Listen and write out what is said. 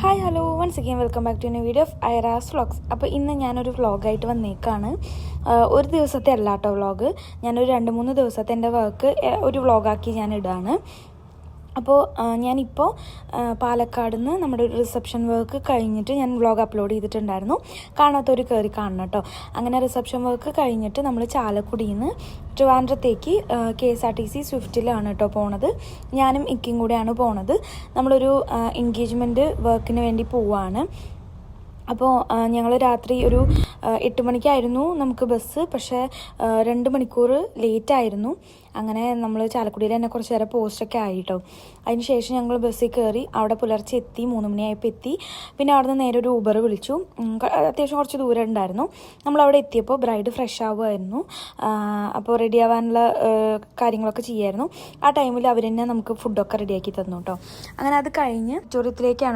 Hi hello once again welcome back to new video of Aira's vlogs. അപ്പോൾ ഇന്ന് ഞാനൊരു വ്ളോഗായിട്ട് വന്നേക്കാണ്. ഒരു ദിവസത്തെ അല്ല കേട്ടോ വ്ളോഗ്, ഞാനൊരു 2-3 ദിവസത്തെ എൻ്റെ വർക്ക് ഒരു വ്ളോഗാക്കി ഞാൻ ഇടാണ്. അപ്പോൾ ഞാനിപ്പോൾ പാലക്കാട് നിന്ന് നമ്മുടെ ഒരു റിസപ്ഷൻ വർക്ക് കഴിഞ്ഞിട്ട് ഞാൻ വ്ളോഗ് അപ്ലോഡ് ചെയ്തിട്ടുണ്ടായിരുന്നു. കാണാത്തവർ കയറി കാണണം കേട്ടോ. അങ്ങനെ റിസപ്ഷൻ വർക്ക് കഴിഞ്ഞിട്ട് നമ്മൾ ചാലക്കുടിയിൽ നിന്ന് ട്രിവാൻഡ്രത്തേക്ക് KSRTC സ്വിഫ്റ്റിലാണ് കേട്ടോ പോണത്. ഞാനും ഇക്കയും കൂടെയാണ് പോണത്. നമ്മളൊരു എൻഗേജ്മെൻറ്റ് വർക്കിന് വേണ്ടി പോവുകയാണ്. അപ്പോൾ ഞങ്ങൾ രാത്രി ഒരു 8 മണിക്കായിരുന്നു നമുക്ക് ബസ്, പക്ഷേ 2 മണിക്കൂർ ലേറ്റായിരുന്നു. അങ്ങനെ നമ്മൾ ചാലക്കുടിയിൽ തന്നെ കുറച്ച് നേരം പോസ്റ്റൊക്കെ ആയിട്ടോ. അതിന് ശേഷം ഞങ്ങൾ ബസ്സിൽ കയറി അവിടെ പുലർച്ചെ എത്തി, 3 മണിയായപ്പോൾ എത്തി. പിന്നെ അവിടെ നിന്ന് നേരെ ഒരു ഊബർ വിളിച്ചു. അത്യാവശ്യം കുറച്ച് ദൂരം ഉണ്ടായിരുന്നു. നമ്മളവിടെ എത്തിയപ്പോൾ ബ്രൈഡ് ഫ്രഷ് ആവുമായിരുന്നു. അപ്പോൾ റെഡി ആവാനുള്ള കാര്യങ്ങളൊക്കെ ചെയ്യായിരുന്നു. ആ ടൈമിൽ അവർ തന്നെ നമുക്ക് ഫുഡൊക്കെ റെഡിയാക്കി തന്നു കേട്ടോ. അങ്ങനെ അത് കഴിഞ്ഞ് ഓഡിറ്റോറിയത്തിലേക്കാണ്